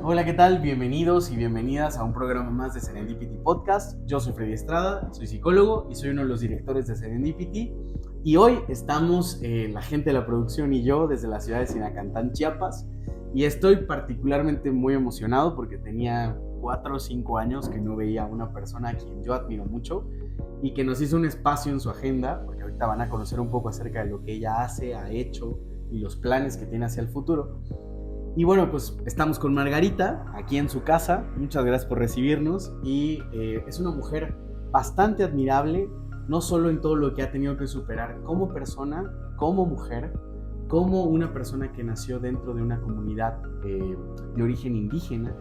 Hola, ¿qué tal? Bienvenidos y bienvenidas a un programa más de Serendipity Podcast. Yo soy Freddy Estrada, soy psicólogo y soy uno de los directores de Serendipity. Y hoy estamos la gente de la producción y yo desde la ciudad de Sinacantán, Chiapas. Y estoy particularmente muy emocionado porque tenía 4 o 5 años que no veía a una persona a quien yo admiro mucho y que nos hizo un espacio en su agenda, porque ahorita van a conocer un poco acerca de lo que ella hace, ha hecho y los planes que tiene hacia el futuro. Y bueno, pues estamos con Margarita, aquí en su casa. Muchas gracias por recibirnos. Y es una mujer bastante admirable, no solo en todo lo que ha tenido que superar como persona, como mujer, como una persona que nació dentro de una comunidad de origen indígena.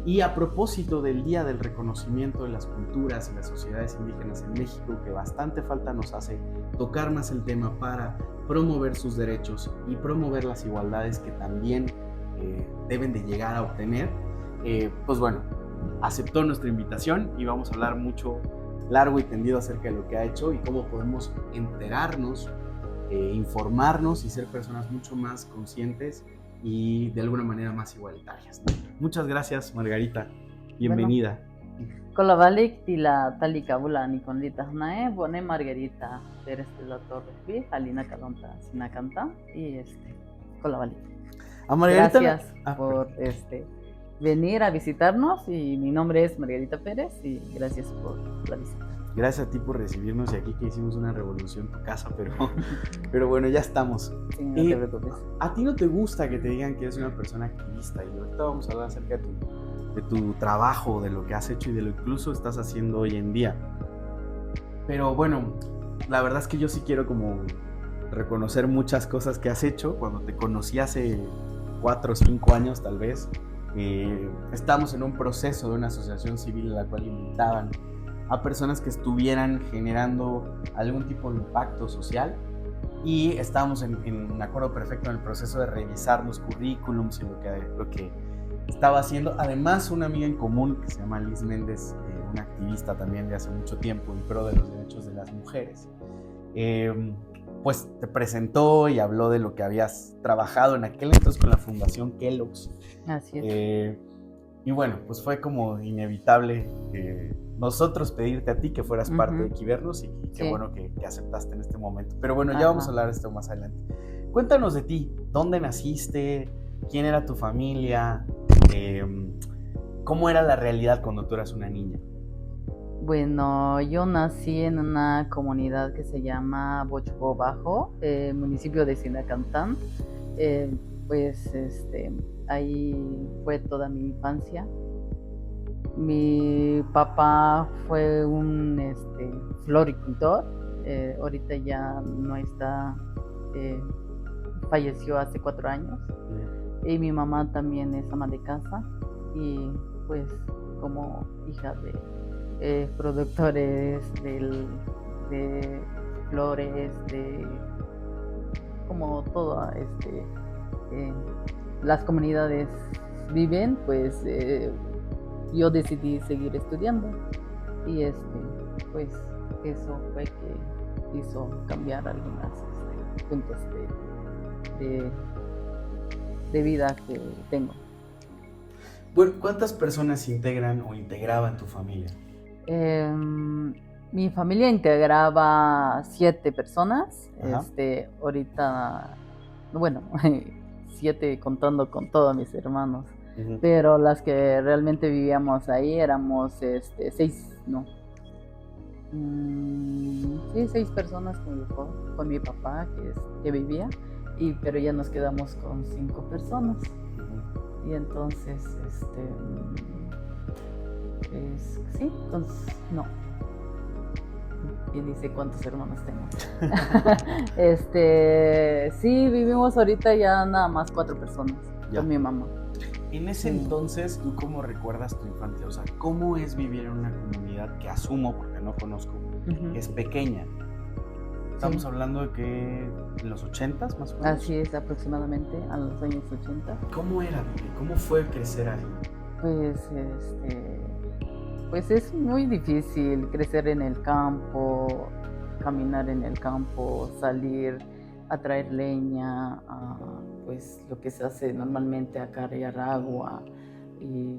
Y a propósito del Día del Reconocimiento de las Culturas y las Sociedades Indígenas en México, que bastante falta nos hace tocar más el tema para promover sus derechos y promover las igualdades que también deben de llegar a obtener, pues bueno, aceptó nuestra invitación y vamos a hablar mucho, largo y tendido acerca de lo que ha hecho y cómo podemos enterarnos, informarnos y ser personas mucho más conscientes y de alguna manera más igualitarias. Muchas gracias, Margarita. Bienvenida. Kolavalik tila talikabula nikonlita nae bone Margarita Pérez de la Torre Alina Calonta Sinacanta y Kolavalik. A Margarita, gracias por venir a visitarnos y mi nombre es Margarita Pérez y gracias por la visita. Gracias a ti por recibirnos y aquí que hicimos una revolución en tu casa, pero bueno, ya estamos. Sí, no te preocupes. ¿A ti no te gusta que te digan que eres una persona activista? Y ahorita vamos a hablar acerca de tu trabajo, de lo que has hecho y de lo que incluso estás haciendo hoy en día. Pero bueno, la verdad es que yo sí quiero como reconocer muchas cosas que has hecho. Cuando te conocí hace 4 o 5 años tal vez, estábamos en un proceso de una asociación civil a la cual invitaban a personas que estuvieran generando algún tipo de impacto social y estábamos en acuerdo perfecto en el proceso de revisar los currículums y lo que estaba haciendo. Además, una amiga en común que se llama Liz Méndez, una activista también de hace mucho tiempo en pro de los derechos de las mujeres, pues te presentó y habló de lo que habías trabajado en aquel entonces con la Fundación Kellogg's. Así es. Y bueno, pues fue como inevitable nosotros pedirte a ti que fueras parte de Quivernos y qué bueno que aceptaste en este momento. Pero bueno, ya vamos a hablar de esto más adelante. Cuéntanos de ti, ¿dónde naciste? ¿Quién era tu familia? ¿Cómo era la realidad cuando tú eras una niña? Bueno, yo nací en una comunidad que se llama Bochugó Bajo, municipio de Sinacantán. Pues ahí fue toda mi infancia. Mi papá fue un floricultor, ahorita ya no está, falleció hace 4 años. Y mi mamá también es ama de casa y pues como hija de productores de flores, de como todo las comunidades viven, pues yo decidí seguir estudiando y pues eso fue que hizo cambiar algunas puntos de vida que tengo. Bueno, ¿cuántas personas integran o integraban tu familia? Mi familia integraba 7 personas. Ajá. Ahorita, bueno, 7 contando con todos mis hermanos. Uh-huh. Pero las que realmente vivíamos ahí éramos 6, no. Sí, 6 personas con mi papá que vivía, pero ya nos quedamos con 5 personas. Uh-huh. Y entonces, sí, no. Y dice cuántos hermanos tengo. Sí, vivimos ahorita ya nada más 4 personas con mi mamá. En ese entonces, ¿tú cómo recuerdas tu infancia? O sea, ¿cómo es vivir en una comunidad que asumo, porque no conozco, es pequeña? Estamos hablando de que en los 80s más o menos. Así es, aproximadamente a los años 80. ¿Cómo era vivir? ¿Cómo fue crecer ahí? Pues es muy difícil crecer en el campo, caminar en el campo, salir a traer leña, pues lo que se hace normalmente a cargar agua, y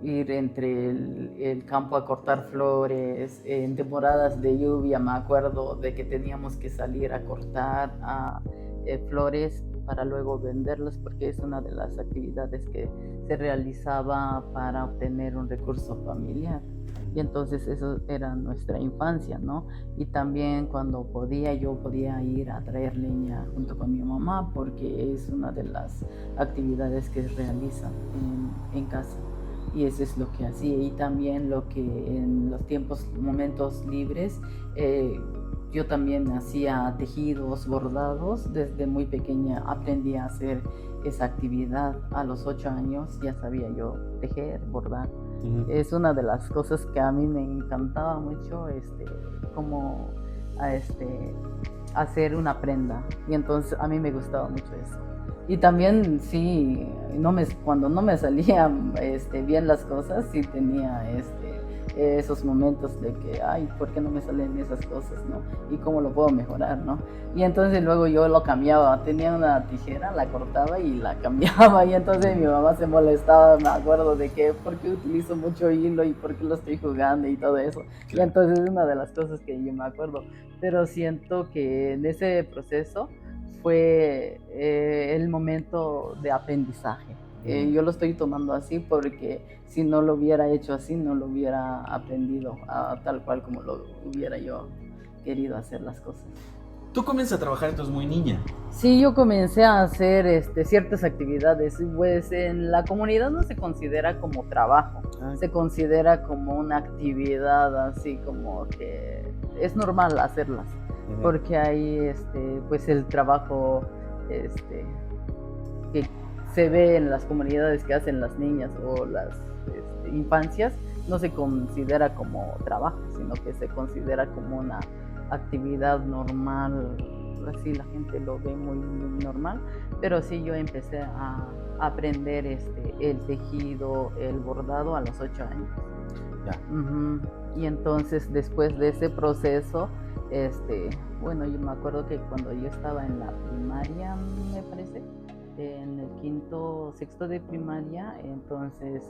ir entre el campo a cortar flores. En temporadas de lluvia me acuerdo de que teníamos que salir a cortar flores para luego venderlas, porque es una de las actividades que se realizaba para obtener un recurso familiar. Y entonces eso era nuestra infancia, ¿no? Y también cuando yo podía ir a traer leña junto con mi mamá, porque es una de las actividades que realizan en casa. Y eso es lo que hacía. Y también lo que en los momentos libres, yo también hacía tejidos, bordados. Desde muy pequeña aprendí a hacer esa actividad. A los 8 años ya sabía yo tejer, bordar. Es una de las cosas que a mí me encantaba mucho, como hacer una prenda. Y entonces a mí me gustaba mucho eso. Y también sí, cuando no me salían bien las cosas, sí tenía esos momentos de que, ay, ¿por qué no me salen esas cosas, no? ¿Y cómo lo puedo mejorar, no? Y entonces luego yo lo cambiaba, tenía una tijera, la cortaba y la cambiaba, y entonces mi mamá se molestaba, me acuerdo de que, ¿por qué utilizo mucho hilo y por qué lo estoy jugando y todo eso? Y entonces es una de las cosas que yo me acuerdo, pero siento que en ese proceso fue el momento de aprendizaje. Yo lo estoy tomando así porque si no lo hubiera hecho así, no lo hubiera aprendido tal cual como lo hubiera yo querido hacer las cosas. ¿Tú comienzas a trabajar entonces muy niña? Sí, yo comencé a hacer ciertas actividades. Pues en la comunidad no se considera como trabajo, se considera como una actividad así como que es normal hacerlas, porque hay pues el trabajo que se ve en las comunidades que hacen las niñas o las infancias, no se considera como trabajo, sino que se considera como una actividad normal. Así la gente lo ve muy, muy normal, pero sí yo empecé a aprender el tejido, el bordado a los 8 años. Y entonces después de ese proceso, bueno, yo me acuerdo que cuando yo estaba en la primaria, me parece, en el sexto de primaria, entonces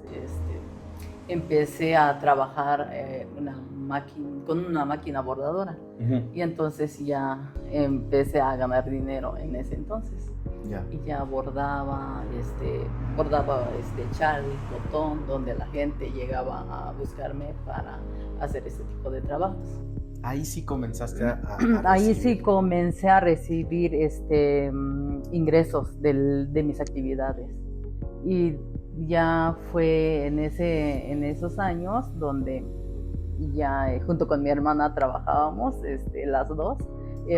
empecé a trabajar con una máquina bordadora. Y entonces ya empecé a ganar dinero en ese entonces. Y ya bordaba chal, cotón, donde la gente llegaba a buscarme para hacer ese tipo de trabajos. Ahí sí comenzaste a Ahí sí comencé a recibir ingresos de mis actividades. Y ya fue en esos años donde ya junto con mi hermana trabajábamos las dos,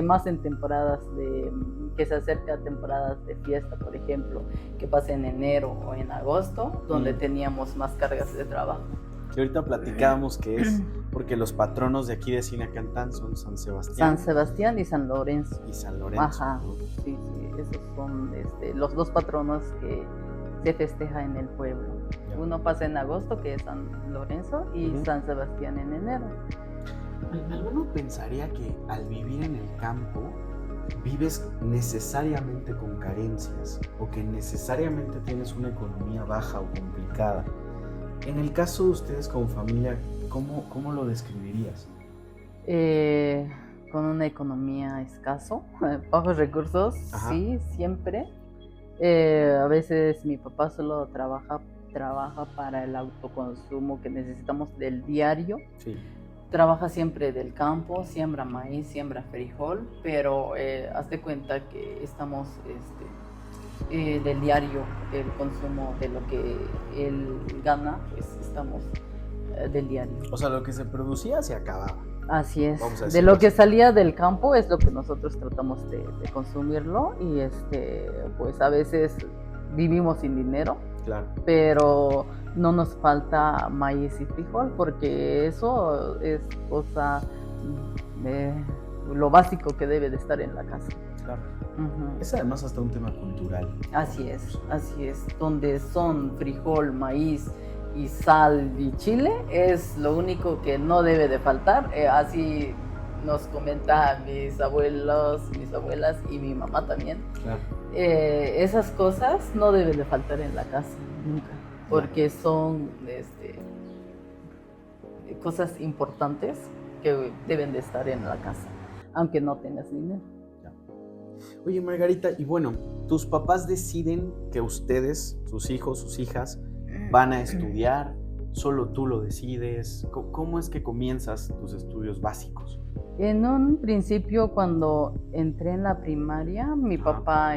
más en temporadas que se acerca a temporadas de fiesta, por ejemplo, que pasa en enero o en agosto, donde teníamos más cargas de trabajo. Que ahorita platicábamos que es porque los patronos de aquí de Sinacantán son San Sebastián. San Sebastián y San Lorenzo. Y San Lorenzo. Ajá, sí, esos son los dos patronos que se festeja en el pueblo. Uno pasa en agosto, que es San Lorenzo, y San Sebastián en enero. Alguno pensaría que al vivir en el campo vives necesariamente con carencias o que necesariamente tienes una economía baja o complicada. En el caso de ustedes como familia, ¿cómo lo describirías? Con una economía escaso, bajos recursos. Sí, siempre. A veces mi papá solo trabaja para el autoconsumo que necesitamos del diario. Sí. Trabaja siempre del campo, siembra maíz, siembra frijol, pero hazte cuenta que estamos del diario, el consumo de lo que él gana, pues estamos del diario. O sea, lo que se producía se acababa. Así es. De lo que salía del campo es lo que nosotros tratamos de consumirlo, y pues a veces vivimos sin dinero. Claro. Pero no nos falta maíz y frijol, porque eso es cosa de lo básico que debe de estar en la casa. Claro. Es además hasta un tema cultural. Así es. Donde son frijol, maíz y sal y chile, es lo único que no debe de faltar. Así nos comentan mis abuelos, mis abuelas y mi mamá también. Claro. Esas cosas no deben de faltar en la casa, nunca. porque son cosas importantes que deben de estar en la casa, aunque no tengas dinero. Oye, Margarita, y bueno, tus papás deciden que ustedes, sus hijos, sus hijas, van a estudiar, solo tú lo decides. ¿Cómo es que comienzas tus estudios básicos? En un principio, cuando entré en la primaria, mi papá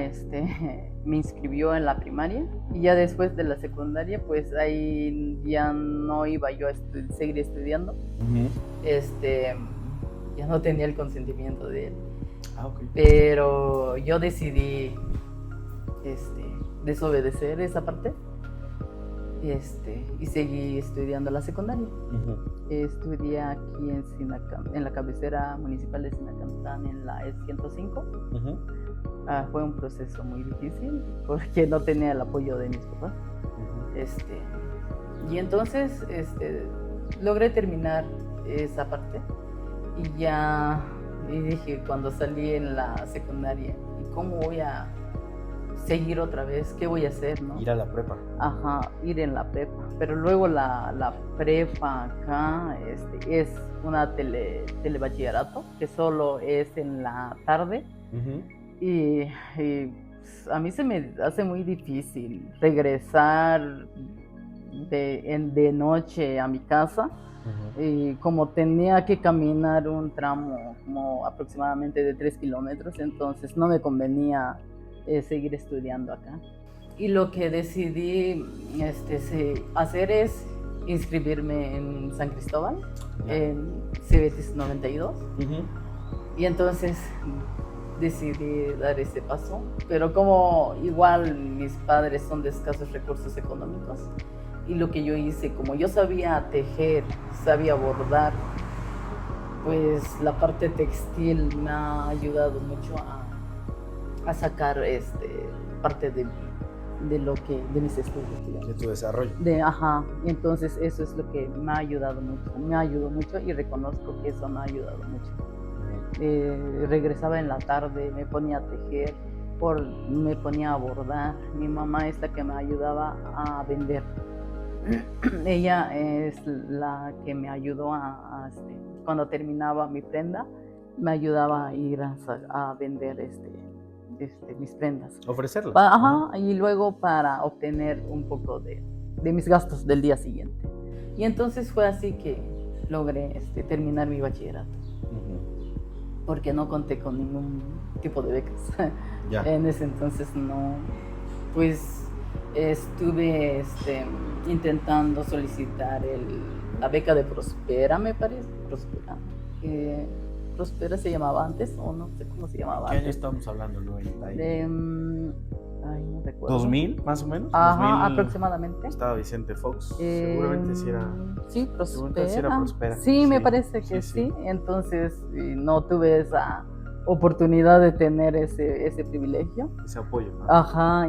me inscribió en la primaria, y ya después de la secundaria, pues ahí ya no iba yo a seguir estudiando. Ya no tenía el consentimiento de él. Okay. Pero yo decidí desobedecer esa parte y seguí estudiando la secundaria. Estudié aquí en la cabecera municipal de Sinacantán, en la E105. Fue un proceso muy difícil porque no tenía el apoyo de mis papás. Y entonces logré terminar esa parte, y dije, cuando salí en la secundaria, ¿y cómo voy a seguir otra vez? ¿Qué voy a hacer, no? Ir a la prepa. Ajá, ir en la prepa. Pero luego la prepa acá es una telebachillerato, que solo es en la tarde. Y a mí se me hace muy difícil regresar de noche a mi casa. Y como tenía que caminar un tramo como aproximadamente de 3 kilómetros, entonces no me convenía seguir estudiando acá. Y lo que decidí hacer es inscribirme en San Cristóbal, en Cebetis 92. Y entonces decidí dar ese paso, pero como igual mis padres son de escasos recursos económicos, y lo que yo hice, como yo sabía tejer, sabía bordar, pues la parte textil me ha ayudado mucho a sacar parte de mis estudios, digamos. De tu desarrollo. Entonces eso es lo que me ayudó mucho, y reconozco que eso me ha ayudado mucho. Regresaba en la tarde, me ponía a tejer, me ponía a bordar. Mi mamá es la que me ayudaba a vender. Ella es la que me ayudó cuando terminaba mi prenda, me ayudaba a ir a vender mis prendas. Ofrecerlas. Y luego para obtener un poco de mis gastos del día siguiente. Y entonces fue así que logré terminar mi bachillerato. Porque no conté con ningún tipo de becas. En ese entonces no, pues estuve intentando solicitar la beca de Prospera, me parece. Prospera se llamaba antes, o no sé cómo se llamaba antes. ¿Qué año estamos hablando, Luis? No recuerdo. ¿2000 más o menos? Ajá, 2000, aproximadamente. Estaba Vicente Fox, seguramente sí era. Sí, Prospera. Sí, era Prospera. Sí, me parece que sí. Entonces no tuve esa oportunidad de tener ese privilegio. Ese apoyo.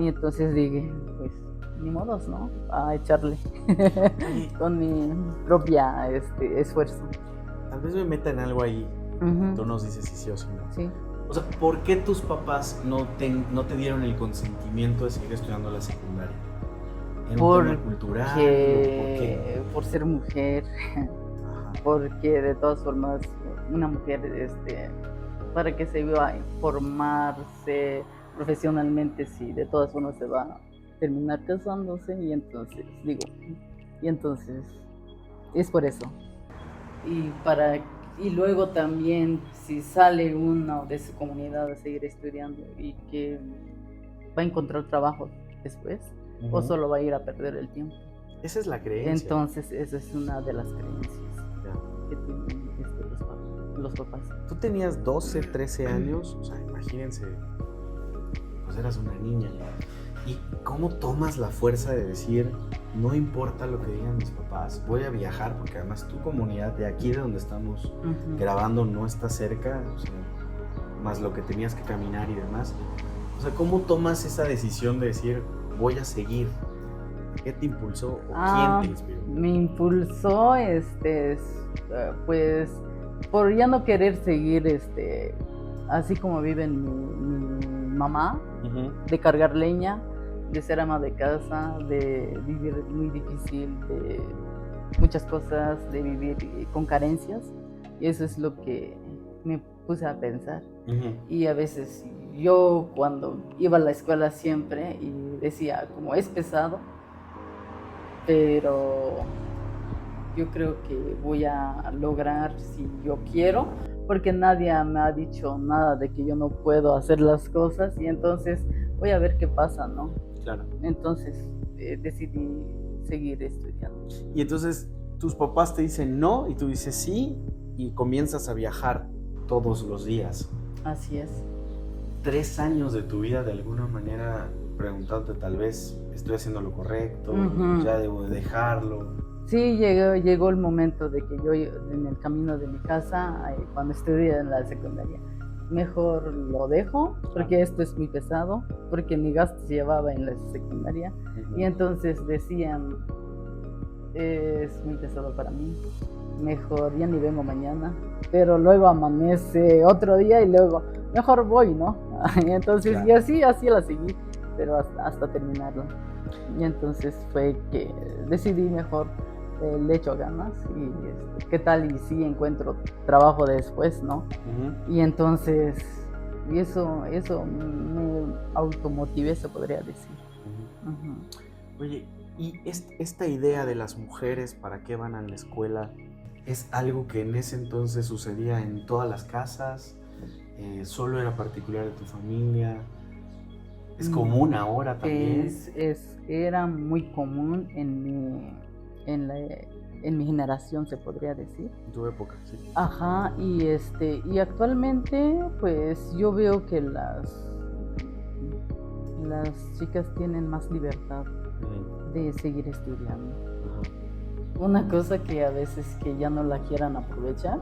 Y entonces dije, pues ni modos, ¿no? A echarle con mi propia esfuerzo. Tal vez me meta en algo ahí. Tú nos dices si sí o si no. Sí. O sea, ¿por qué tus papás no te dieron el consentimiento de seguir estudiando la secundaria? ¿En un tema cultural? ¿Por qué? Por ser mujer. Porque de todas formas, una mujer, para que se vaya a formarse profesionalmente, sí, de todas formas se va a terminar casándose, y entonces es por eso. Y luego también, si sale uno de su comunidad a seguir estudiando y que va a encontrar trabajo después, o solo va a ir a perder el tiempo. Esa es la creencia. Entonces, esa es una de las creencias que tienen los papás. Tú tenías 12, 13 años, o sea, imagínense, pues eras una niña. ¿Y cómo tomas la fuerza de decir, no importa lo que digan mis papás, voy a viajar? Porque además tu comunidad de aquí de donde estamos grabando no está cerca, o sea, más lo que tenías que caminar y demás. O sea, ¿cómo tomas esa decisión de decir, voy a seguir? ¿Qué te impulsó o quién te inspiró? Me impulsó, pues, por ya no querer seguir, así como vive mi mamá, de cargar leña. de ser ama de casa, de vivir muy difícil, de muchas cosas, de vivir con carencias. Y eso es lo que me puse a pensar. Y a veces yo cuando iba a la escuela siempre y decía como es pesado, pero yo creo que voy a lograr si yo quiero, porque nadie me ha dicho nada de que yo no puedo hacer las cosas y entonces voy a ver qué pasa, ¿no? Claro. Entonces decidí seguir estudiando. Y entonces tus papás te dicen no y tú dices sí y comienzas a viajar todos los días. Así es. 3 años de tu vida de alguna manera preguntándote tal vez estoy haciendo lo correcto, ya debo de dejarlo. Sí, llegó el momento de que yo en el camino de mi casa, cuando estudié en la secundaria, mejor lo dejo porque esto es muy pesado, porque mi gasto se llevaba en la secundaria y entonces decían, es muy pesado para mí, mejor ya ni vengo mañana, pero luego amanece otro día y luego mejor voy, ¿no? Entonces y así la seguí, pero hasta terminarla. Y entonces fue que decidí mejor, le echo ganas y qué tal y si encuentro trabajo después, ¿no? Y entonces eso me automotivé, se podría decir. Oye, ¿y esta idea de las mujeres para qué van a la escuela es algo que en ese entonces sucedía en todas las casas? ¿Solo era particular de tu familia? ¿Es común ahora también? Era muy común en mi generación, se podría decir. En tu época, sí. Ajá, y actualmente pues yo veo que las chicas tienen más libertad de seguir estudiando. Una cosa que a veces que ya no la quieran aprovechar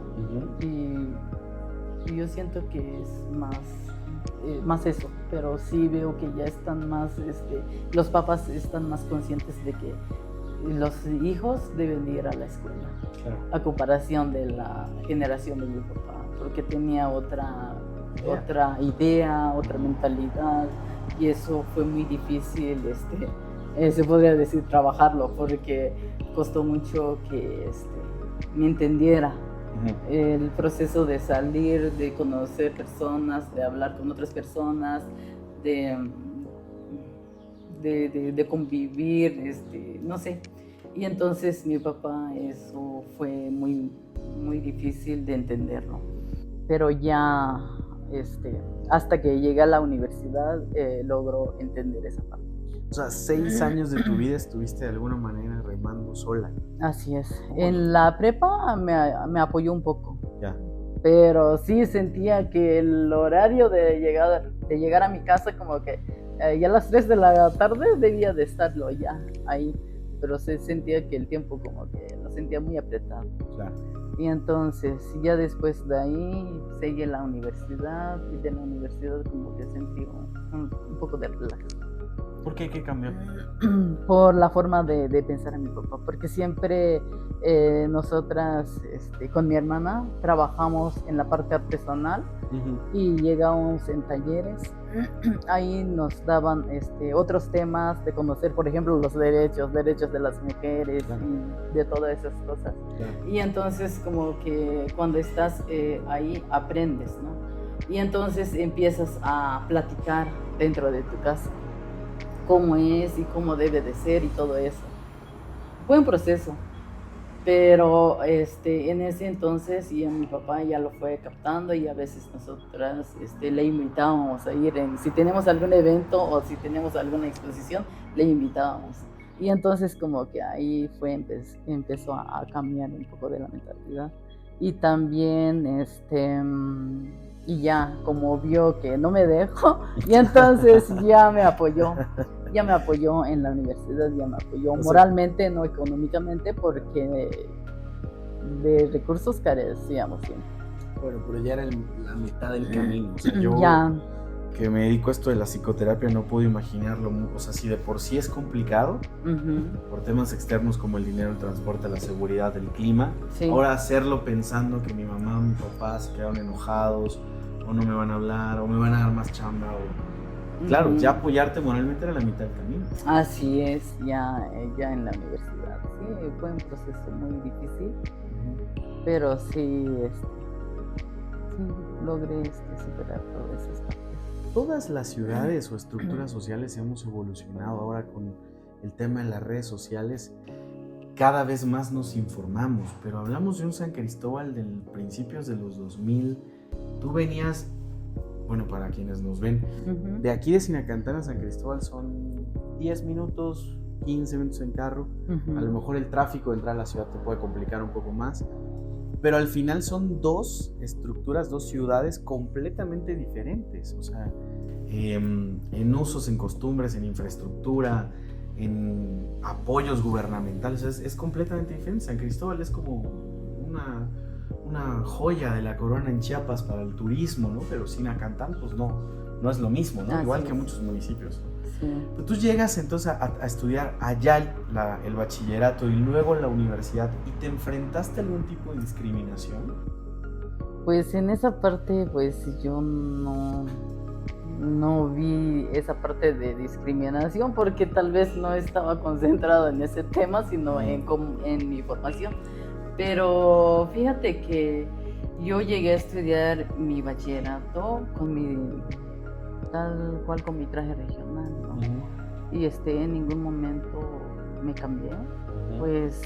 y yo siento que es más eso, pero sí veo que ya están más, los papás están más conscientes de que los hijos deben ir a la escuela, a comparación de la generación de mi papá, porque tenía otra idea, otra mentalidad, y eso fue muy difícil, se podría decir, trabajarlo, porque costó mucho que me entendiera. El proceso de salir, de conocer personas, de hablar con otras personas, de convivir, no sé. Y entonces mi papá, eso fue muy, muy difícil de entenderlo. Pero ya, hasta que llegué a la universidad, logró entender esa parte. O sea, 6 años de tu vida estuviste de alguna manera remando sola. Así es. En la prepa me apoyó un poco. Ya. Pero sí sentía que el horario de llegar a mi casa como que ya a las 3 de la tarde debía de estarlo ya ahí. Pero se sentía que el tiempo como que lo sentía muy apretado. Claro. Y entonces ya después de ahí seguí en la universidad y de la universidad como que sentí un poco de relax. ¿Por qué? ¿Qué cambió? Por la forma de pensar a mi papá, porque siempre nosotras con mi hermana trabajamos en la parte artesanal y llegamos en talleres, ahí nos daban otros temas de conocer, por ejemplo, los derechos de las mujeres y de todas esas cosas. Y entonces como que cuando estás ahí aprendes, ¿no? Y entonces empiezas a platicar dentro de tu casa cómo es y cómo debe de ser y todo eso. Fue un proceso, pero en ese entonces y a mi papá ya lo fue captando y a veces nosotras le invitábamos a ir, si tenemos algún evento o si tenemos alguna exposición, le invitábamos. Y entonces como que ahí empezó a cambiar un poco de la mentalidad. Y también y ya como vio que no me dejo, y entonces ya me apoyó en la universidad, ya me apoyó moralmente, no económicamente, porque de recursos carecíamos siempre. Bueno, pero ya era la mitad del camino. O sea, yo que me dedico a esto de la psicoterapia no puedo imaginarlo. O sea, si de por sí es complicado, por temas externos como el dinero, el transporte, la seguridad, el clima, ahora hacerlo pensando que mi mamá o mi papá se quedaron enojados, o no me van a hablar, o me van a dar más chamba, claro, Ujú. ya apoyarte moralmente era la mitad del camino. Así es, ya en la universidad. Sí, fue un proceso muy difícil, pero sí, sí logré superar todas esas partes. Todas las ciudades o estructuras sociales hemos evolucionado ahora con el tema de las redes sociales. Cada vez más nos informamos, pero hablamos de un San Cristóbal de principios de los 2000. Tú venías, bueno, para quienes nos ven, de aquí de Sinacantán a San Cristóbal son 10 minutos, 15 minutos en carro. A lo mejor el tráfico de entrar a la ciudad te puede complicar un poco más, pero al final son dos estructuras, dos ciudades completamente diferentes. O sea, en usos, en costumbres, en infraestructura, en apoyos gubernamentales, es completamente diferente. San Cristóbal es como una joya de la corona en Chiapas para el turismo, ¿no? Pero Sinacantán, pues no es lo mismo, ¿no? Igual que muchos municipios. Sí. Pero tú llegas entonces a estudiar allá el bachillerato y luego la universidad, ¿y te enfrentaste a algún tipo de discriminación? Pues en esa parte, pues yo no vi esa parte de discriminación porque tal vez no estaba concentrado en ese tema, sino en mi formación. Pero fíjate que yo llegué a estudiar mi bachillerato tal cual con mi traje regional, ¿no? Y en ningún momento me cambié, pues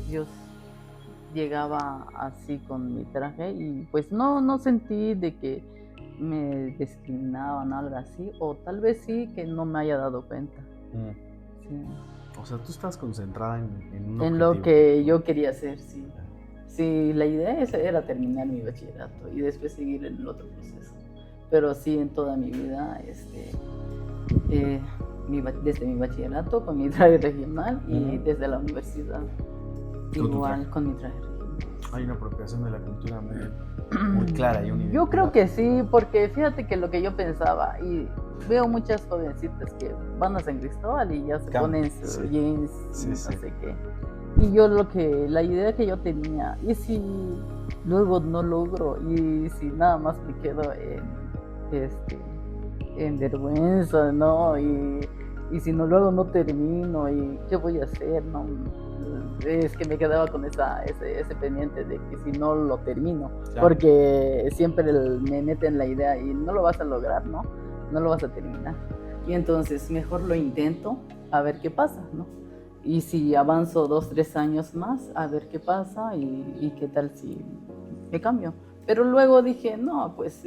yo llegaba así con mi traje y pues no sentí de que me discriminaban o algo así, o tal vez sí que no me haya dado cuenta. Sí. O sea, tú estás concentrada en lo que yo quería hacer, sí. Sí, la idea era terminar mi bachillerato y después seguir en el otro proceso. Pero sí, en toda mi vida, desde mi bachillerato con mi traje regional y desde la universidad igual con mi traje regional. Hay una apropiación de la cultura muy clara y una identidad. Yo creo que sí, porque fíjate que lo que yo pensaba, y veo muchas jovencitas que van a San Cristóbal y ya se ponen su jeans y no sé qué. Y yo la idea que yo tenía, y si luego no logro, y si nada más me quedo en vergüenza, ¿no? Y si luego no termino, ¿y qué voy a hacer? No, es que me quedaba con ese pendiente de que si no lo termino, porque siempre me meten la idea y no lo vas a lograr, ¿no? No lo vas a terminar. Y entonces mejor lo intento a ver qué pasa, ¿no? Y si avanzo 2-3 años más, a ver qué pasa y qué tal si me cambio. Pero luego dije, no, pues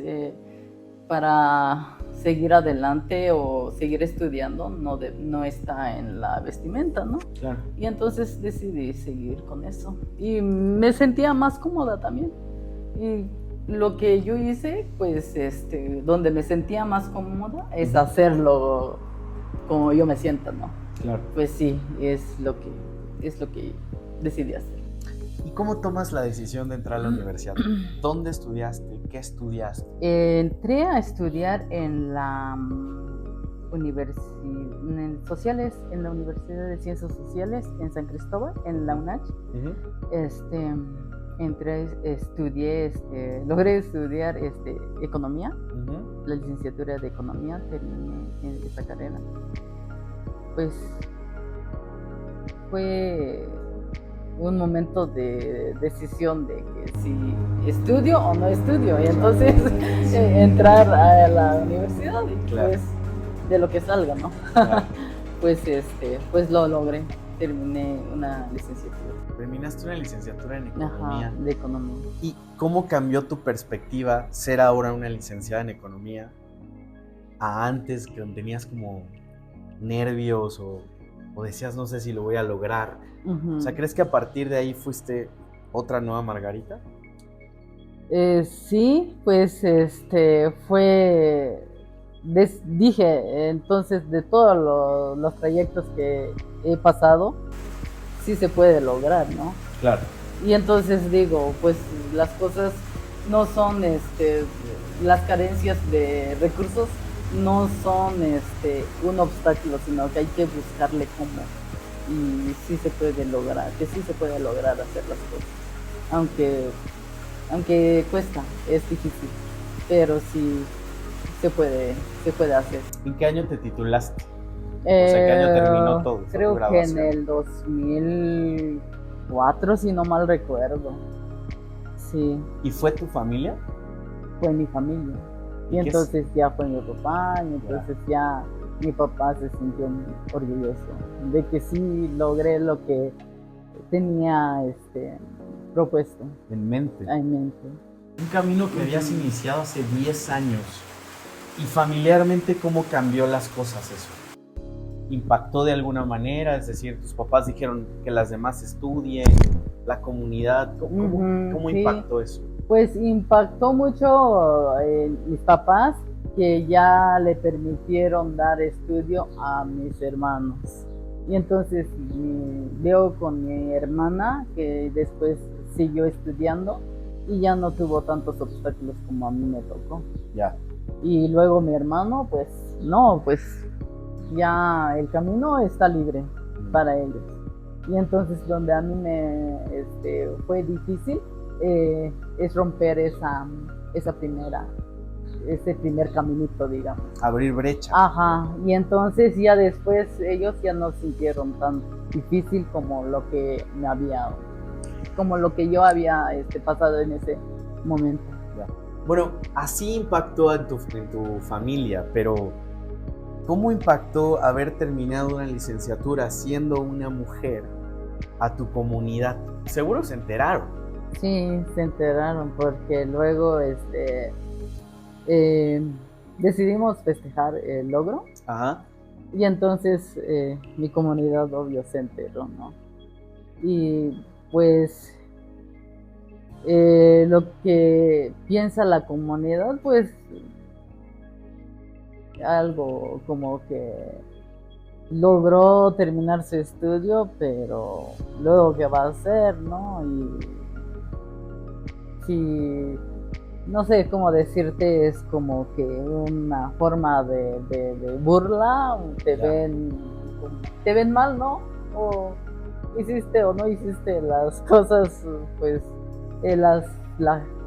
para seguir adelante o seguir estudiando no está en la vestimenta, ¿no? Claro. Y entonces decidí seguir con eso. Y me sentía más cómoda también. Y lo que yo hice, pues, donde me sentía más cómoda es hacerlo como yo me siento, ¿no? Claro. Pues sí, es lo que decidí hacer. ¿Y cómo tomas la decisión de entrar a la universidad? ¿Dónde estudiaste? ¿Qué estudiaste? Entré a estudiar en la Universidad de Ciencias Sociales en San Cristóbal, en la UNACH. Logré estudiar economía, la licenciatura de economía, terminé en esa carrera. Pues fue un momento de decisión de que si estudio o no estudio, y entonces entrar a la universidad y pues de lo que salga, ¿no? Claro. pues lo logré, terminé una licenciatura. Terminaste una licenciatura en economía. Ajá, de economía. ¿Y cómo cambió tu perspectiva ser ahora una licenciada en economía a antes, que tenías como nervios o decías no sé si lo voy a lograr? O sea, ¿crees que a partir de ahí fuiste otra nueva Margarita? Sí, pues dije, entonces de todos los trayectos que he pasado, sí se puede lograr, ¿no? Claro. Y entonces digo, pues las cosas no son, las carencias de recursos no son un obstáculo, sino que hay que buscarle cómo, y sí se puede lograr, hacer las cosas, aunque cuesta, es difícil, pero si se puede hacer. ¿En qué año te titulaste? O sea, ¿qué año terminó todo? Creo que en el 2004, si no mal recuerdo. Sí. ¿Y fue tu familia? Fue mi familia. Y entonces ya fue mi papá, y entonces ya mi papá se sintió muy orgulloso de que sí logré lo que tenía propuesto. En mente. Un camino que habías iniciado hace 10 años. Y familiarmente, ¿cómo cambió las cosas eso? ¿Impactó de alguna manera? Es decir, tus papás dijeron que las demás estudien, la comunidad, ¿cómo impactó eso? Pues impactó mucho mis papás, que ya le permitieron dar estudio a mis hermanos. Y entonces veo con mi hermana que después siguió estudiando y ya no tuvo tantos obstáculos como a mí me tocó. Ya. Y luego mi hermano, pues no, pues ya el camino está libre para ellos. Y entonces donde a mí me fue difícil es romper ese primer caminito, digamos. Abrir brecha. Ajá, y entonces ya después ellos ya no sintieron tan difícil como lo que yo había pasado en ese momento. Ya. Bueno, así impactó en tu familia, pero ¿cómo impactó haber terminado una licenciatura siendo una mujer a tu comunidad? Seguro se enteraron. Sí, se enteraron porque luego decidimos festejar el logro. Ajá. Y entonces mi comunidad obvio se enteró, ¿no? Y pues lo que piensa la comunidad, pues algo como que logró terminar su estudio, pero luego qué va a hacer, ¿no? Y si no sé cómo decirte, es como que una forma de burla, te ven mal, ¿no? O hiciste o no hiciste las cosas, pues las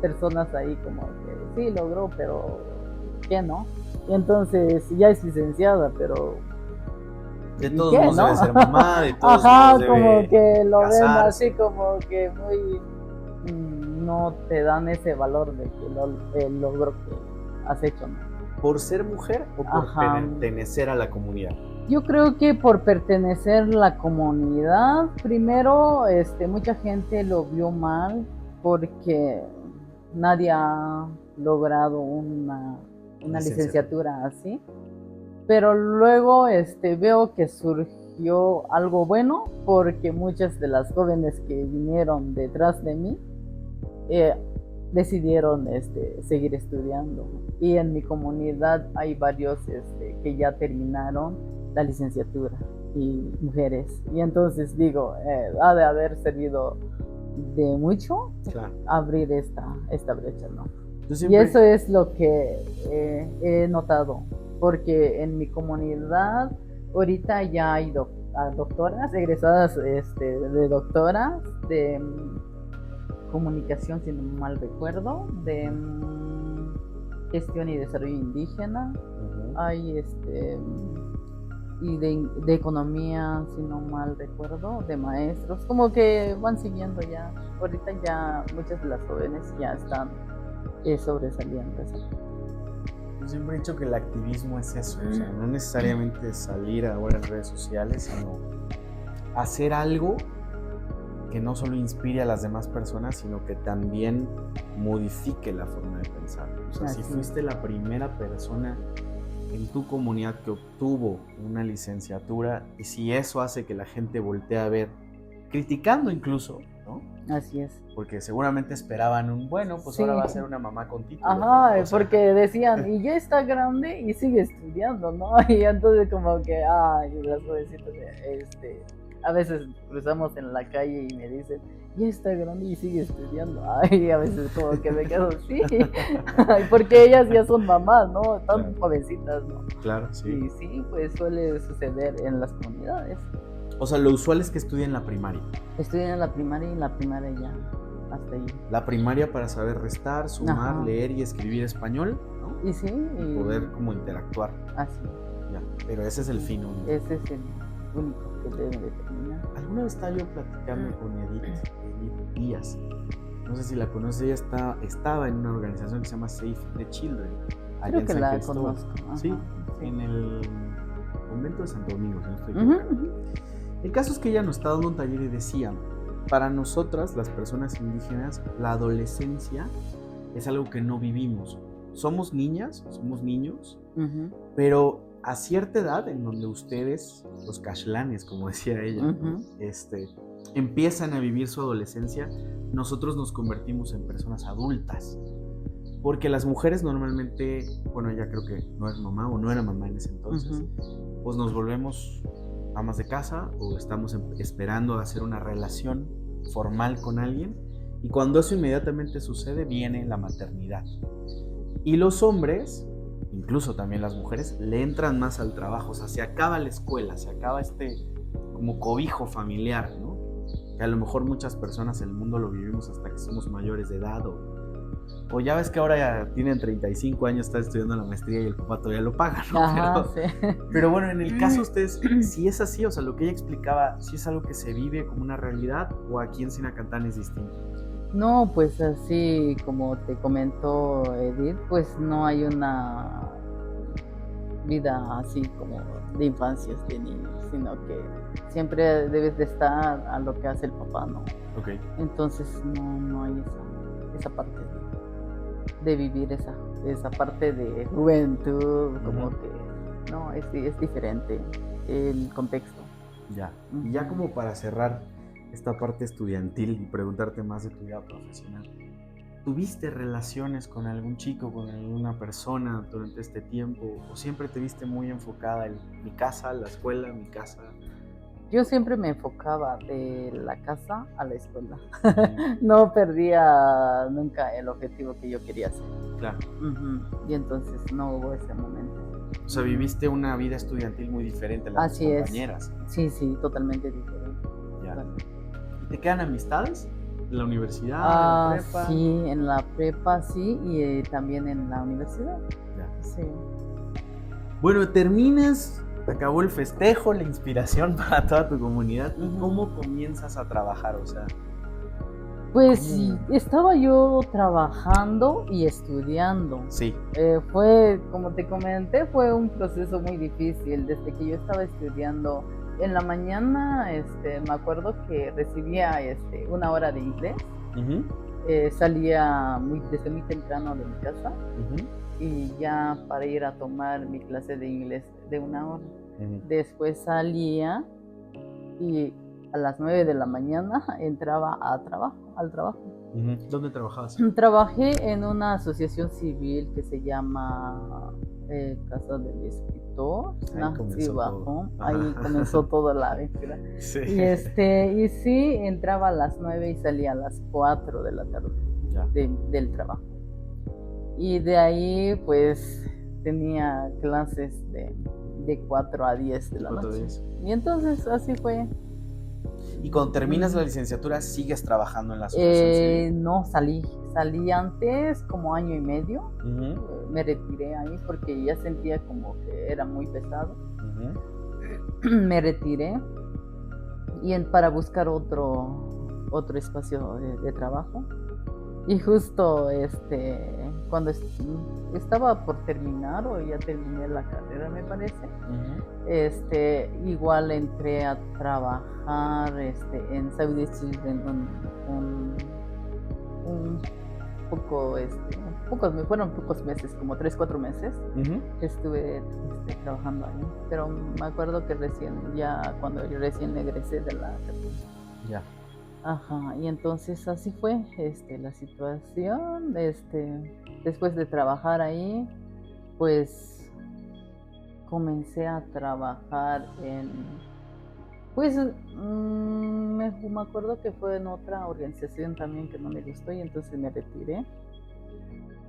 personas ahí como que sí logró, pero ¿qué no? Y entonces ya es licenciada, pero de todos modos debe ser mamá, de todos modos debe como que lo casarse. ven así como que muy no te dan ese valor de que el logro que has hecho, ¿no? ¿Por ser mujer o por pertenecer a la comunidad? Yo creo que por pertenecer a la comunidad. Primero, mucha gente lo vio mal porque nadie ha logrado una licenciatura así. Pero luego veo que surgió algo bueno porque muchas de las jóvenes que vinieron detrás de mí decidieron seguir estudiando. Y en mi comunidad hay varios que ya terminaron la licenciatura y mujeres. Y entonces digo, ha de haber servido de mucho abrir esta brecha, ¿no? Y eso es lo que he notado, porque en mi comunidad ahorita ya hay doctoras, egresadas de doctoras de comunicación, si no mal recuerdo, de gestión y desarrollo indígena, hay y de economía, si no mal recuerdo, de maestros, como que van siguiendo ya. Ahorita ya muchas de las jóvenes ya están sobresaliendo. Yo siempre he dicho que el activismo es eso, o sea, no necesariamente salir ahora en redes sociales, sino hacer algo que no solo inspire a las demás personas, sino que también modifique la forma de pensar. O sea, si fuiste la primera persona en tu comunidad que obtuvo una licenciatura, y si eso hace que la gente voltee a ver, criticando incluso, ¿no? Así es. Porque seguramente esperaban ahora va a ser una mamá con título. Ajá, ¿no? Porque decían, y ya está grande y sigue estudiando, ¿no? Y entonces como que, las jovencitas, a veces cruzamos en la calle y me dicen, ya está grande y sigue estudiando. Ay, a veces como que me quedo, sí, porque ellas ya son mamás, ¿no? Tan jovencitas, ¿no? Claro, sí. Y sí, pues suele suceder en las comunidades. O sea, lo usual es que estudien la primaria. Estudian en la primaria y en la primaria ya, hasta ahí. La primaria para saber restar, sumar, leer y escribir español. ¿no? Y sí, Y poder como interactuar. Así. Ya, pero ese es el fin único. Ese es el único que debe de terminar. Alguna vez estaba yo platicando con Edith Díaz. No sé si la conoces, ella estaba en una organización que se llama Save the Children. Allá Creo en que San la Cristóbal. conozco. Ajá, Sí, sí. en el convento de Santo Domingo, si no estoy equivocado. El caso es que ella nos está dando un taller y decía, para nosotras, las personas indígenas, la adolescencia es algo que no vivimos. Somos niñas, somos niños, pero a cierta edad en donde ustedes, los cashlanes, como decía ella, empiezan a vivir su adolescencia, nosotros nos convertimos en personas adultas. Porque las mujeres normalmente, bueno, ella creo que no es mamá o no era mamá en ese entonces, pues nos volvemos amas de casa o estamos esperando a hacer una relación formal con alguien, y cuando eso inmediatamente sucede viene la maternidad. Y los hombres, incluso también las mujeres, le entran más al trabajo, o sea, se acaba la escuela, se acaba este como cobijo familiar, ¿no? Que a lo mejor muchas personas en el mundo lo vivimos hasta que somos mayores de edad o ya ves que ahora ya tienen 35 años, están estudiando la maestría y el papá todavía lo paga, ¿no? Ajá, pero bueno, en el caso de ustedes, si es así, o sea, lo que ella explicaba, si es algo que se vive como una realidad o aquí en Sinacantán es distinto. No, pues así como te comentó Edith, pues no hay una vida así como de infancias de niños, sino que siempre debes de estar a lo que hace el papá, ¿no? Okay. Entonces no hay esa parte de vivir esa parte de juventud, como que no, es diferente el contexto. Ya, y ya como para cerrar esta parte estudiantil y preguntarte más de tu vida profesional, ¿tuviste relaciones con algún chico, con alguna persona durante este tiempo? ¿O siempre te viste muy enfocada en mi casa, la escuela, mi casa? Yo siempre me enfocaba de la casa a la escuela. No perdía nunca el objetivo que yo quería hacer. Claro. Y entonces no hubo ese momento. O sea, viviste una vida estudiantil muy diferente a las de tus compañeras. Sí, totalmente diferente. Ya. ¿Y te quedan amistades? ¿En la universidad, en la prepa? Sí, en la prepa sí, y también en la universidad. Ya. Sí. Bueno, terminas, acabó el festejo, la inspiración para toda tu comunidad. ¿Y cómo comienzas a trabajar? O sea, pues sí, estaba yo trabajando y estudiando. Sí. Fue, como te comenté, fue un proceso muy difícil. Desde que yo estaba estudiando en la mañana, me acuerdo que recibía una hora de inglés. Salía desde muy temprano de mi casa y ya para ir a tomar mi clase de inglés de 1 hora. Después salía y a las 9 de la mañana entraba al trabajo. ¿Dónde trabajabas? Trabajé en una asociación civil que se llama Casa del Escritor. Ahí comenzó toda la aventura. Sí. Y sí, entraba a las 9 y salía a las 4 de la tarde del trabajo. Y de ahí pues tenía clases de 4 a 10 de la noche. Y entonces así fue. ¿Y cuando terminas la licenciatura sigues trabajando en la asociación civil? No, salí antes como 1 año y medio. Me retiré ahí porque ya sentía como que era muy pesado. Me retiré para buscar otro espacio de trabajo. Y justo cuando estaba por terminar, o ya terminé la carrera, me parece, igual entré a trabajar en Save the Children fueron pocos meses, como 3-4 meses. Estuve trabajando ahí, pero me acuerdo que cuando yo recién egresé de la carrera. Ya. Ajá, y entonces así fue la situación. Después de trabajar ahí, pues comencé a trabajar me acuerdo que fue en otra organización también que no me gustó, y entonces me retiré.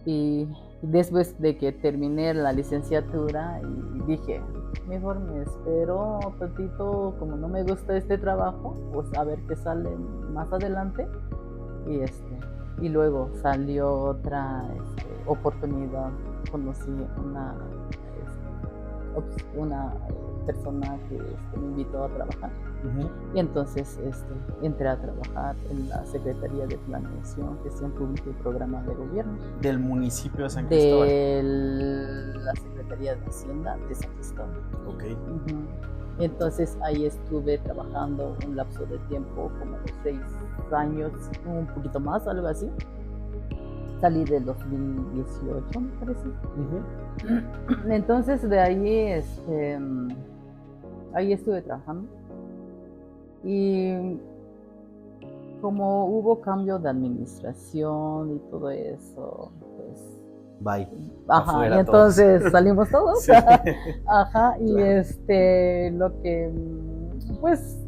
Y después de que terminé la licenciatura, y dije, mejor me espero un ratito, como no me gusta este trabajo, pues a ver qué sale más adelante. Y luego salió otra oportunidad, conocí una persona que me invitó a trabajar. Y entonces entré a trabajar en la Secretaría de Planeación, Gestión Pública y Programa de Gobierno. ¿Del municipio de San Cristóbal? De la Secretaría de Hacienda de San Cristóbal. Ok. Entonces ahí estuve trabajando un lapso de tiempo como 6 años, un poquito más, algo así. Salí del 2018, me parece. Entonces de ahí, ahí estuve trabajando. Y como hubo cambio de administración y todo eso, pues... Bye. Ajá, y entonces todos. Salimos todos. Sí. Ajá, y claro. Lo que, pues,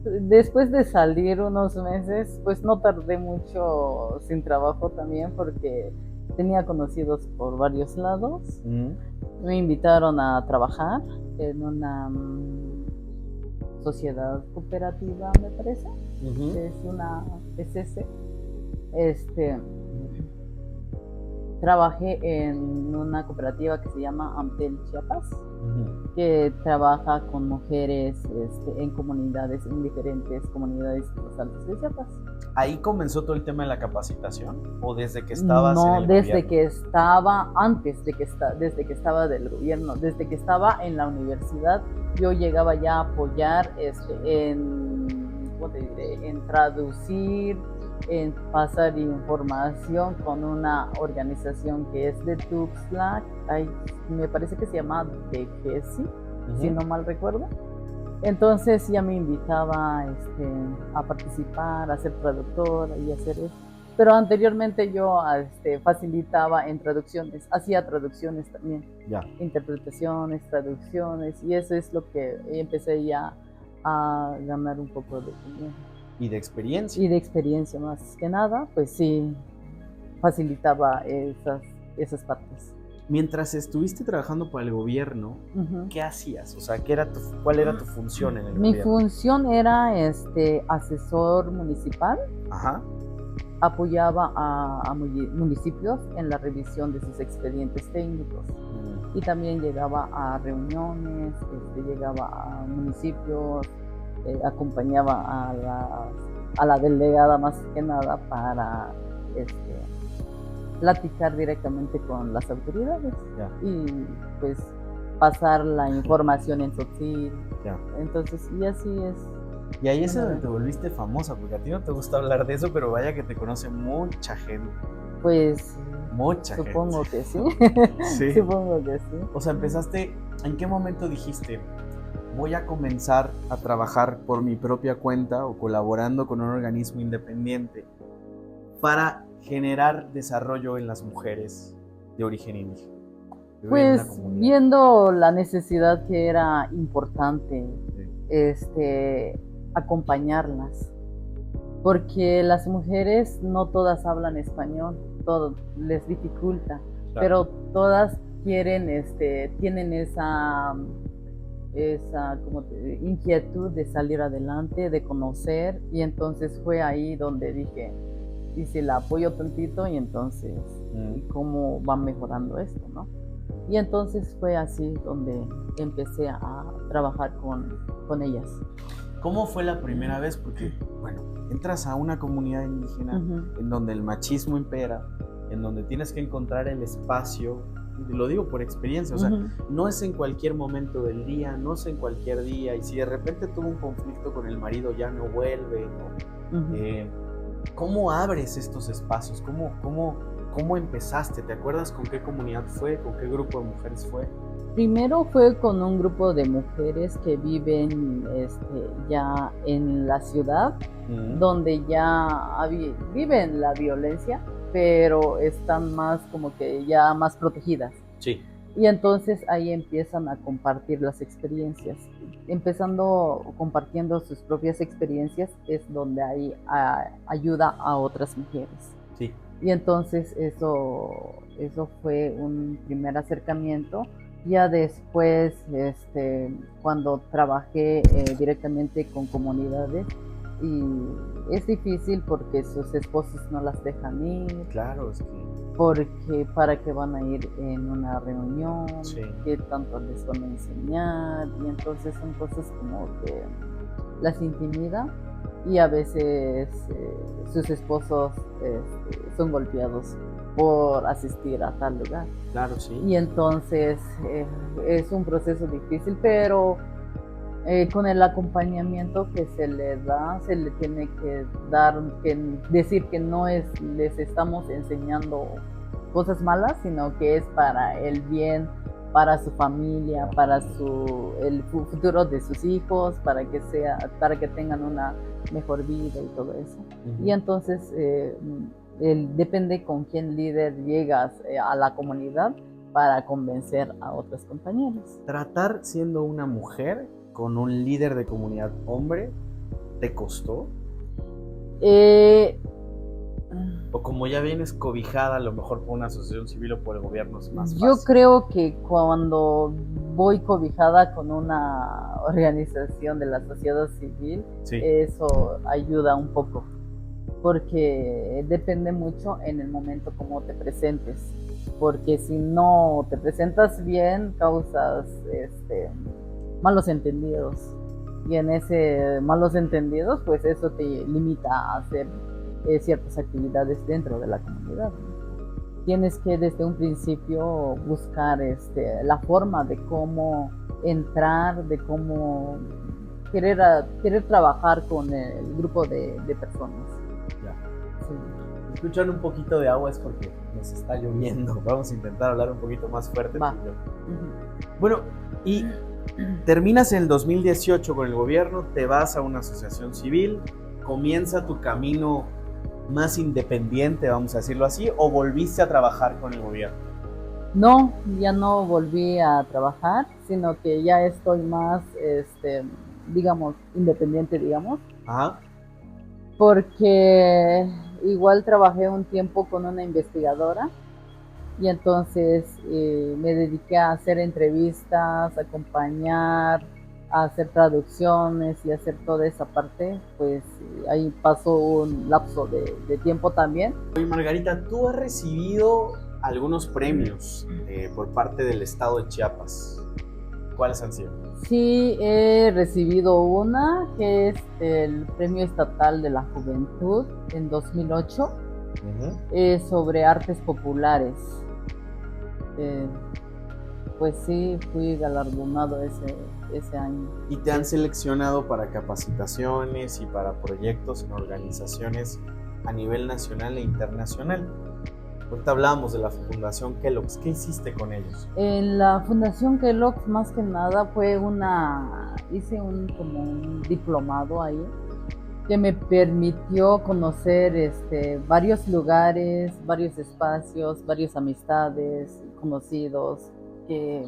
después de salir unos meses, pues no tardé mucho sin trabajo también porque tenía conocidos por varios lados. Me invitaron a trabajar en una sociedad cooperativa, me parece. Es una SS. Trabajé en una cooperativa que se llama Amtel Chiapas, que trabaja con mujeres en comunidades, en diferentes comunidades de los Altos de Chiapas. ¿Ahí comenzó todo el tema de la capacitación? ¿O desde que estabas en el desde gobierno? Que estaba, desde que estaba del gobierno, desde que estaba en la universidad, yo llegaba ya a apoyar en traducir, en pasar información con una organización que es de Tuxtla, me parece que se llama DGESI, si no mal recuerdo. Entonces ya me invitaba a participar, a ser traductora y hacer eso. Pero anteriormente yo facilitaba en traducciones, hacía traducciones también, interpretaciones, traducciones, y eso es lo que empecé ya a ganar un poco de dinero. ¿Y de experiencia? Y de experiencia más que nada, pues sí, facilitaba esas partes. Mientras estuviste trabajando para el gobierno, ¿qué hacías? O sea, ¿cuál era tu función en el gobierno? Mi función era asesor municipal. Ajá. Apoyaba a municipios en la revisión de sus expedientes técnicos. Y también llegaba a reuniones, llegaba a municipios, acompañaba a la delegada más que nada para platicar directamente con las autoridades y pues pasar la información en Sotil. Entonces, y así es. Y ahí es donde te volviste famosa, porque a ti no te gusta hablar de eso, pero vaya que te conoce mucha gente. Pues mucha supongo gente. Que sí. Sí. Supongo que sí. O sea, empezaste, ¿en qué momento dijiste, voy a comenzar a trabajar por mi propia cuenta o colaborando con un organismo independiente para generar desarrollo en las mujeres de origen indígena? Pues viendo la necesidad que era importante, acompañarlas, porque las mujeres no todas hablan español, todo les dificulta, pero todas quieren, tienen esa inquietud de salir adelante, de conocer, y entonces fue ahí donde dije, y si la apoyo tantito, y entonces, ¿y cómo va mejorando esto, no? Y entonces fue así donde empecé a trabajar con ellas. ¿Cómo fue la primera vez? Porque, bueno, entras a una comunidad indígena en donde el machismo impera, en donde tienes que encontrar el espacio, y lo digo por experiencia, o sea, no es en cualquier momento del día, no es en cualquier día, y si de repente tuvo un conflicto con el marido, ya no vuelve, ¿no? ¿Cómo abres estos espacios? ¿Cómo empezaste? ¿Te acuerdas con qué comunidad fue? ¿Con qué grupo de mujeres fue? Primero fue con un grupo de mujeres que viven ya en la ciudad, donde ya viven la violencia, pero están más como que ya más protegidas. Sí. Y entonces ahí empiezan a compartir las experiencias. Empezando compartiendo sus propias experiencias es donde hay ayuda a otras mujeres. Sí. Y entonces eso fue un primer acercamiento. Ya después, cuando trabajé directamente con comunidades, y es difícil porque sus esposos no las dejan ir, Claro, es que porque para qué van a ir en una reunión, sí. qué tanto les van a enseñar, y entonces son cosas como que las intimida y a veces sus esposos son golpeados por asistir a tal lugar. Claro, sí. Y entonces es un proceso difícil, pero con el acompañamiento que se le da, se le tiene que dar, decir que no les estamos enseñando cosas malas, sino que es para el bien, para su familia, para el futuro de sus hijos, para que tengan una mejor vida y todo eso. Ujú. Y entonces depende con quién líder llegas a la comunidad para convencer a otros compañeros. Tratar siendo una mujer con un líder de comunidad hombre, ¿te costó? O como ya vienes cobijada a lo mejor por una asociación civil o por el gobierno es más fácil. Yo creo que cuando voy cobijada con una organización de la sociedad civil, Sí. eso ayuda un poco, porque depende mucho en el momento cómo te presentes, porque si no te presentas bien, causas malos entendidos, y en ese malos entendidos, pues eso te limita a hacer ciertas actividades dentro de la comunidad. Tienes que desde un principio buscar la forma de cómo entrar, de cómo querer trabajar con el grupo de personas. Ya. Sí. Escuchan un poquito de agua es porque nos está lloviendo. Vamos a intentar hablar un poquito más fuerte. Va. Uh-huh. Bueno, y terminas en el 2018 con el gobierno, te vas a una asociación civil, comienza tu camino más independiente, vamos a decirlo así, o volviste a trabajar con el gobierno? No, ya no volví a trabajar, sino que ya estoy más, digamos, independiente, digamos. Ajá. Porque igual trabajé un tiempo con una investigadora y entonces me dediqué a hacer entrevistas, a acompañar, a hacer traducciones y hacer toda esa parte. Pues ahí pasó un lapso de tiempo también. Oye, Margarita, tú has recibido algunos premios por parte del estado de Chiapas. ¿Cuáles han sido? Sí, he recibido una que es el Premio Estatal de la Juventud en 2008, sobre artes populares. Pues sí, fui galardonado ese año. ¿Y te han seleccionado para capacitaciones y para proyectos en organizaciones a nivel nacional e internacional? Ahorita hablábamos de la Fundación Kellogg's. ¿Qué hiciste con ellos? En la Fundación Kellogg's, más que nada, hice como un diplomado ahí que me permitió conocer varios lugares, varios espacios, varias amistades, conocidos, que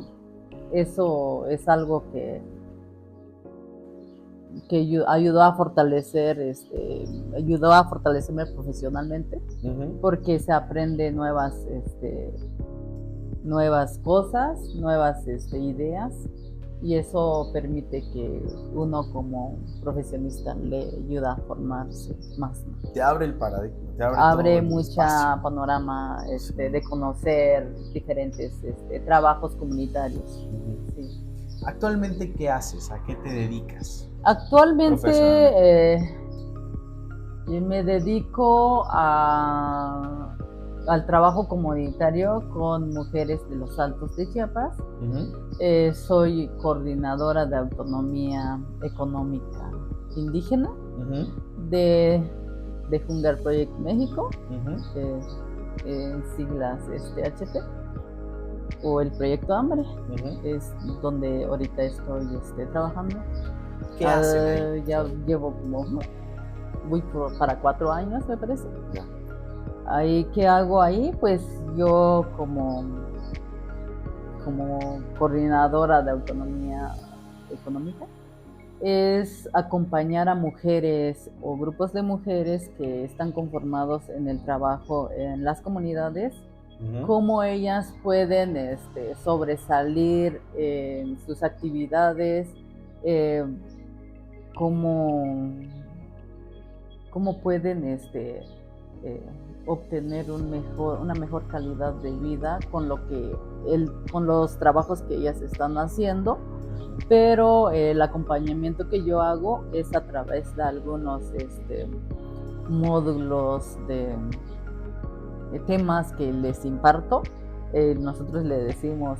eso es algo que ayudó a fortalecerme profesionalmente, porque se aprende nuevas cosas, nuevas ideas, y eso permite que uno como profesionista le ayuda a formarse más, ¿no? Te abre el paradigma, abre mucha panorama de conocer diferentes trabajos comunitarios. Sí. ¿Actualmente qué haces? ¿A qué te dedicas? Actualmente me dedico al trabajo comunitario con mujeres de los Altos de Chiapas. Soy coordinadora de autonomía económica indígena de Hunger Project México, en siglas HP, o el Proyecto Hambre, es donde ahorita estoy trabajando. ¿Qué hacen? Ya llevo voy para 4 años, me parece. Ya. Ahí, ¿qué hago ahí? Pues yo como coordinadora de autonomía económica es acompañar a mujeres o grupos de mujeres que están conformados en el trabajo en las comunidades, cómo ellas pueden sobresalir en sus actividades, cómo cómo pueden obtener una mejor calidad de vida con con los trabajos que ellas están haciendo, pero el acompañamiento que yo hago es a través de algunos módulos de temas que les imparto. Nosotros le decimos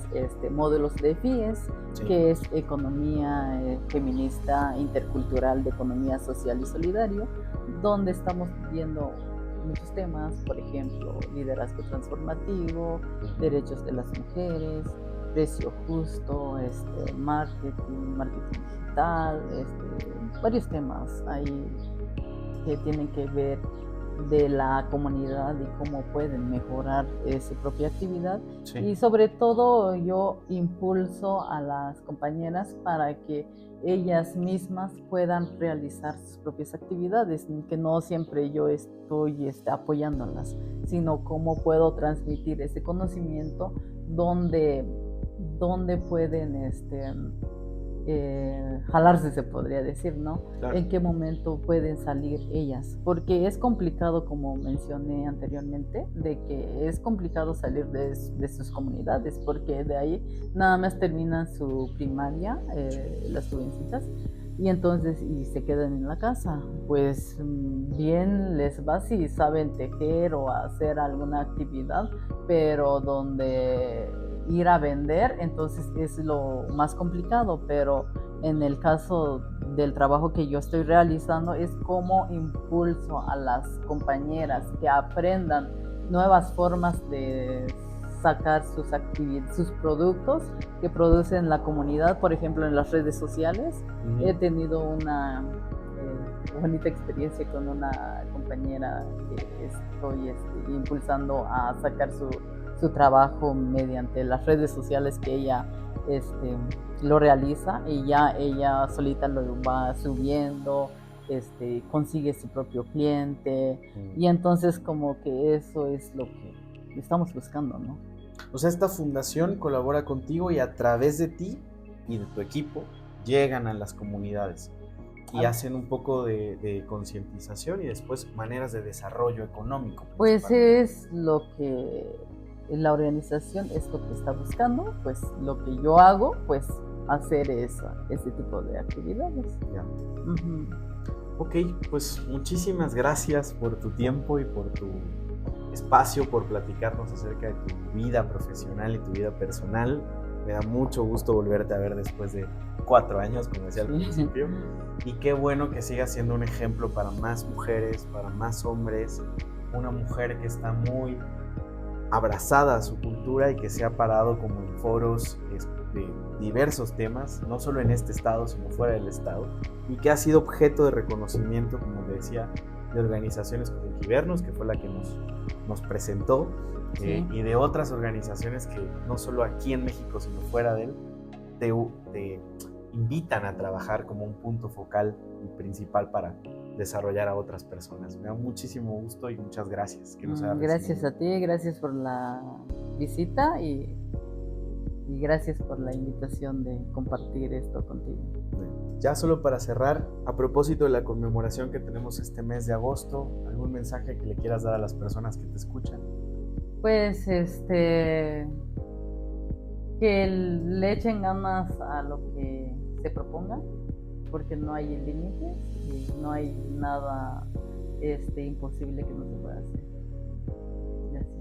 módulos de FIES, sí, que es Economía Feminista Intercultural de Economía Social y Solidario, donde estamos viendo muchos temas, por ejemplo, liderazgo transformativo, derechos de las mujeres, precio justo, marketing digital, varios temas ahí que tienen que ver de la comunidad y cómo pueden mejorar su propia actividad. Sí. Y sobre todo yo impulso a las compañeras para que ellas mismas puedan realizar sus propias actividades, que no siempre yo estoy apoyándolas, sino cómo puedo transmitir ese conocimiento donde pueden jalarse, se podría decir, ¿no? Claro. En qué momento pueden salir ellas, porque es complicado, como mencioné anteriormente, de que es complicado salir de sus comunidades, porque de ahí nada más terminan su primaria, las jovencitas, y entonces se quedan en la casa. Pues bien les va si saben tejer o hacer alguna actividad, pero donde ir a vender, entonces es lo más complicado. Pero en el caso del trabajo que yo estoy realizando es cómo impulso a las compañeras que aprendan nuevas formas de sacar sus productos que producen la comunidad, por ejemplo en las redes sociales. He tenido una bonita experiencia con una compañera que estoy impulsando a sacar su trabajo mediante las redes sociales, que ella lo realiza, y ya ella solita lo va subiendo, consigue su propio cliente, y entonces como que eso es lo que estamos buscando, ¿no? O sea, esta fundación colabora contigo y a través de ti y de tu equipo llegan a las comunidades y hacen un poco de concientización y después maneras de desarrollo económico. Pues es lo que la organización es lo que está buscando, pues lo que yo hago, pues hacer ese tipo de actividades. Ya. Ok, pues muchísimas gracias por tu tiempo y por tu espacio, por platicarnos acerca de tu vida profesional y tu vida personal. Me da mucho gusto volverte a ver después de 4 años, como decía al principio. Y qué bueno que sigas siendo un ejemplo para más mujeres, para más hombres. Una mujer que está muy abrazada a su cultura y que se ha parado como en foros de diversos temas, no solo en este estado, sino fuera del estado, y que ha sido objeto de reconocimiento, como decía, de organizaciones como Givernos, que fue la que nos presentó, sí, y de otras organizaciones que no solo aquí en México, sino fuera de él, te invitan a trabajar como un punto focal y principal para desarrollar a otras personas. Me da muchísimo gusto y muchas gracias. Gracias a ti, gracias por la visita y gracias por la invitación de compartir esto contigo. Ya solo para cerrar, a propósito de la conmemoración que tenemos este mes de agosto, ¿algún mensaje que le quieras dar a las personas que te escuchan? Pues que le echen ganas a lo que se proponga, porque no hay límites y no hay nada imposible que no se pueda hacer. Gracias.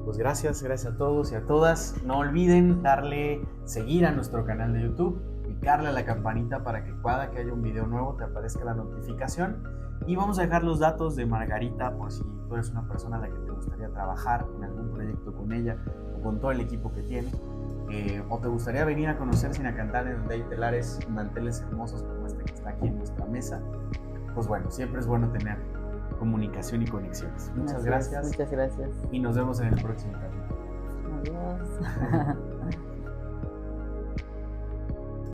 Pues gracias a todos y a todas. No olviden darle seguir a nuestro canal de YouTube, picarle a la campanita para que cada que haya un video nuevo te aparezca la notificación. Y vamos a dejar los datos de Margarita por si tú eres una persona a la que te gustaría trabajar en algún proyecto con ella o con todo el equipo que tiene. O te gustaría venir a conocer Sinacantán, en donde hay telares y manteles hermosos como este que está aquí en nuestra mesa. Pues bueno, siempre es bueno tener comunicación y conexiones. Muchas gracias. Muchas gracias. Y nos vemos en el próximo capítulo. Adiós.